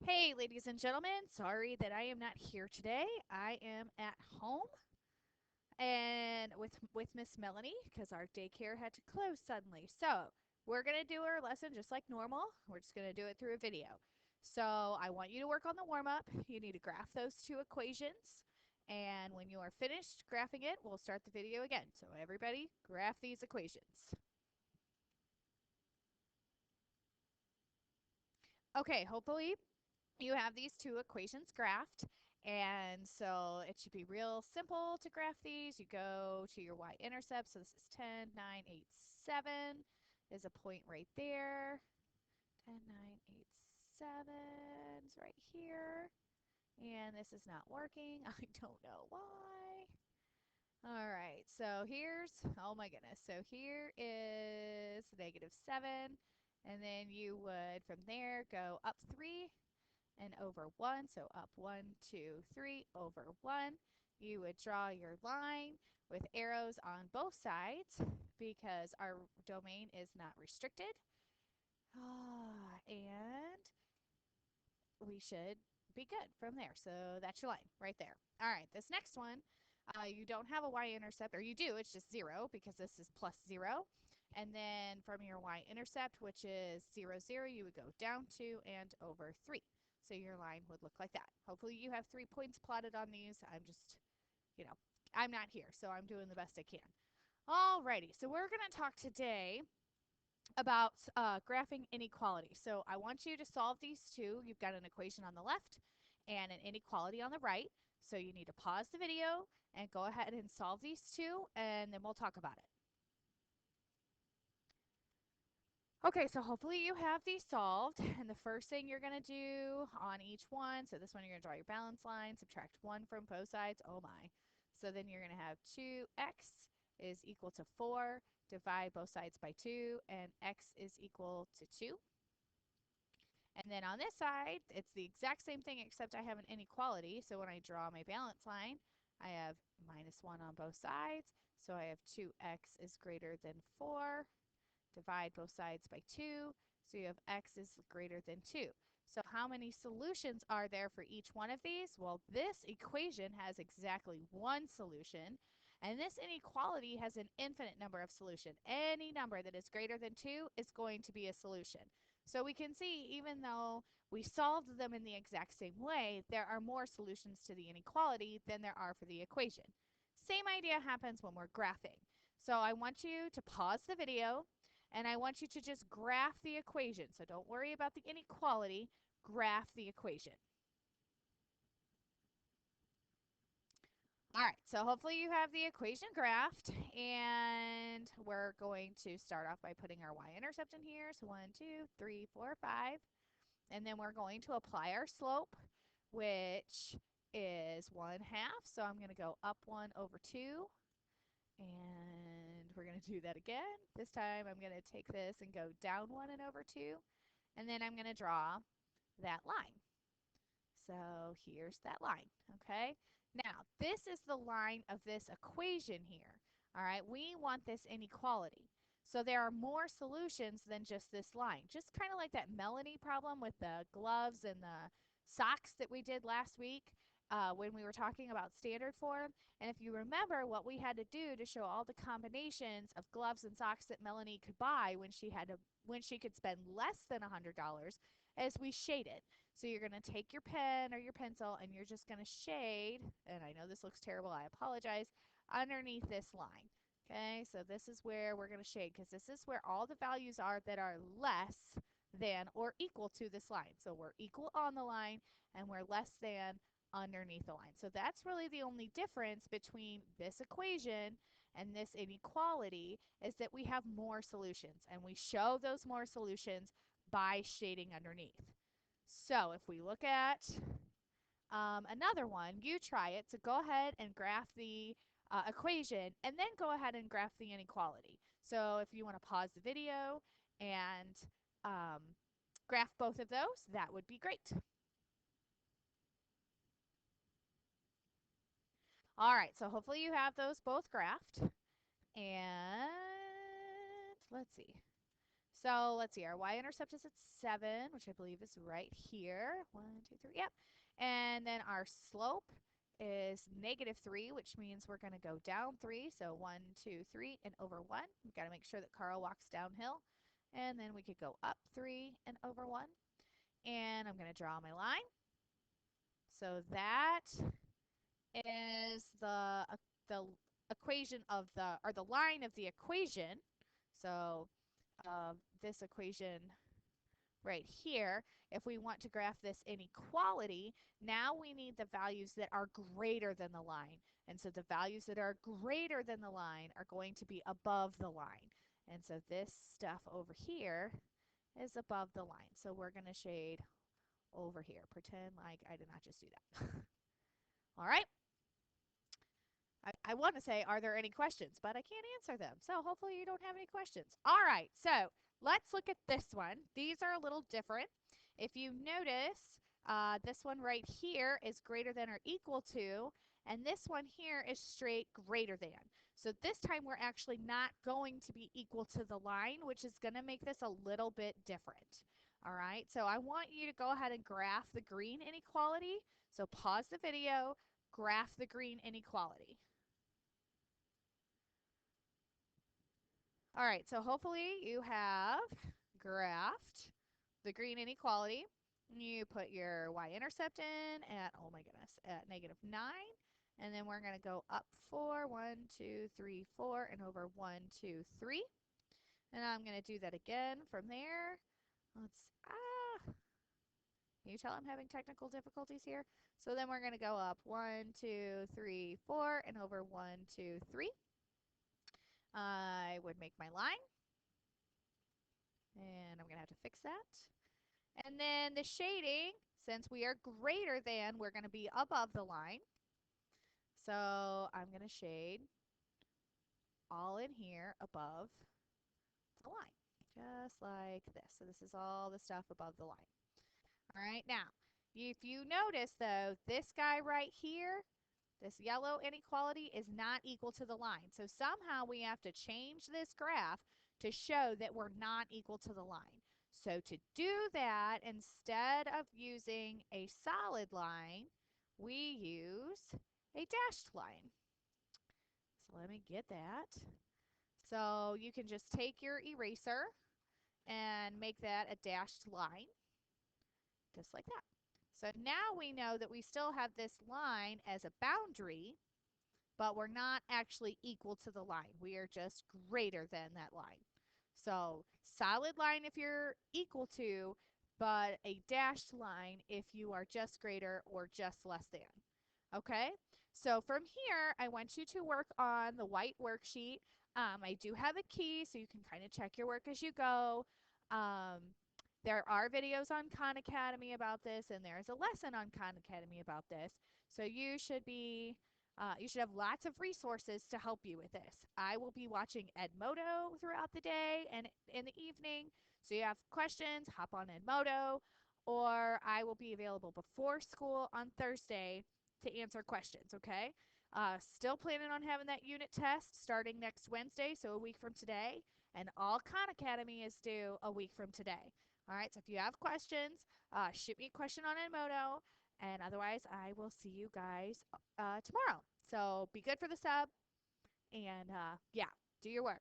Hey, ladies and gentlemen, sorry that I am not here today. I am at home and with Miss Melanie because our daycare had to close suddenly. So, we're going to do our lesson just like normal. We're just going to do it through a video. So, I want you to work on the warm up. You need to graph those two equations. And when you are finished graphing it, we'll start the video again. So, everybody, graph these equations. Okay, hopefully you have these two equations graphed, and so it should be real simple to graph these. You go to your y-intercept, so this is 10, 9, 8, 7 is a point right there. 10, 9, 8, 7 is right here, and this is not working. I don't know why. All right, so here's, oh my goodness, so here is -7, and then you would from there go up 3 and over 1. So up 1, 2, 3, over 1. You would draw your line with arrows on both sides because our domain is not restricted. And we should be good from there. So that's your line right there. All right, this next one, you don't have a y-intercept, or you do, it's just 0 because this is plus 0. And then from your y-intercept, which is 0, 0, you would go down 2 and over 3. So your line would look like that. Hopefully you have 3 points plotted on these. I'm just, you know, I'm not here, so I'm doing the best I can. Alrighty, so we're going to talk today about graphing inequality. So I want you to solve these two. You've got an equation on the left and an inequality on the right. So you need to pause the video and go ahead and solve these two, and then we'll talk about it. Okay, so hopefully you have these solved. And the first thing you're going to do on each one, so this one you're going to draw your balance line, subtract 1 from both sides. Oh my. So then you're going to have 2x is equal to 4, divide both sides by 2, and x is equal to 2. And then on this side, it's the exact same thing except I have an inequality. So when I draw my balance line, I have -1 on both sides. So I have 2x is greater than 4. Divide both sides by 2. So you have x is greater than 2. So how many solutions are there for each one of these? Well, this equation has exactly one solution. And this inequality has an infinite number of solutions. Any number that is greater than 2 is going to be a solution. So we can see even though we solved them in the exact same way, there are more solutions to the inequality than there are for the equation. Same idea happens when we're graphing. So I want you to pause the video and I want you to just graph the equation. So don't worry about the inequality, graph the equation. All right, so hopefully you have the equation graphed, and we're going to start off by putting our y-intercept in here. So 1, 2, 3, 4, 5. And then we're going to apply our slope, which is 1/2. So I'm going to go up 1 over 2. And we're going to do that again. This time I'm going to take this and go down 1 and over 2. And then I'm going to draw that line. So here's that line, okay? Now, this is the line of this equation here, all right? We want this inequality. So there are more solutions than just this line. Just kind of like that Melanie problem with the gloves and the socks that we did last week when we were talking about standard form. And if you remember what we had to do to show all the combinations of gloves and socks that Melanie could buy when she could spend less than $100, as we shaded. So you're going to take your pen or your pencil and you're just going to shade, and I know this looks terrible, I apologize, underneath this line. Okay, so this is where we're going to shade because this is where all the values are that are less than or equal to this line. So we're equal on the line and we're less than underneath the line. So that's really the only difference between this equation and this inequality is that we have more solutions and we show those more solutions by shading underneath. So if we look at another one, you try it. So go ahead and graph the equation and then go ahead and graph the inequality. So if you want to pause the video and um, graph both of those, that would be great. All right, so hopefully you have those both graphed. And let's see. So let's see, our y-intercept is at 7, which I believe is right here. 1, 2, 3, yep. And then our slope is -3, which means we're going to go down 3. So 1, 2, 3, and over 1. We've got to make sure that Carl walks downhill. And then we could go up 3 and over 1. And I'm going to draw my line. So that is the equation of or the line of the equation. So this equation right here, if we want to graph this inequality, now we need the values that are greater than the line. And so the values that are greater than the line are going to be above the line. And so this stuff over here is above the line. So we're going to shade over here. Pretend like I did not just do that. All right. I want to say, are there any questions? But I can't answer them. So hopefully you don't have any questions. All right, so let's look at this one. These are a little different. If you notice, this one right here is greater than or equal to, and this one here is straight greater than. So this time we're actually not going to be equal to the line, which is going to make this a little bit different. All right, so I want you to go ahead and graph the green inequality. So pause the video, graph the green inequality. All right, so hopefully you have graphed the green inequality. You put your y-intercept in at, oh my goodness, at -9. And then we're going to go up 4, 1, 2, 3, 4, and over 1, 2, 3. And I'm going to do that again from there. Can you tell I'm having technical difficulties here? So then we're going to go up 1, 2, 3, 4, and over 1, 2, 3. I would make my line. And I'm going to have to fix that. And then the shading, since we are greater than, we're going to be above the line. So I'm going to shade all in here above the line, just like this. So this is all the stuff above the line. All right, now, if you notice, though, this guy right here, this yellow inequality is not equal to the line. So somehow we have to change this graph to show that we're not equal to the line. So to do that, instead of using a solid line, we use a dashed line. So let me get that. So you can just take your eraser and make that a dashed line, just like that. So now we know that we still have this line as a boundary, but we're not actually equal to the line. We are just greater than that line. So solid line if you're equal to, but a dashed line if you are just greater or just less than. Okay, so from here, I want you to work on the white worksheet. I do have a key, so you can kind of check your work as you go. Um, there are videos on Khan Academy about this, and there's a lesson on Khan Academy about this. So you should have lots of resources to help you with this. I will be watching Edmodo throughout the day and in the evening. So you have questions, hop on Edmodo, or I will be available before school on Thursday to answer questions, okay? Still planning on having that unit test starting next Wednesday, so a week from today. And all Khan Academy is due a week from today. All right, so if you have questions, shoot me a question on Edmodo. And otherwise, I will see you guys tomorrow. So be good for the sub. And yeah, do your work.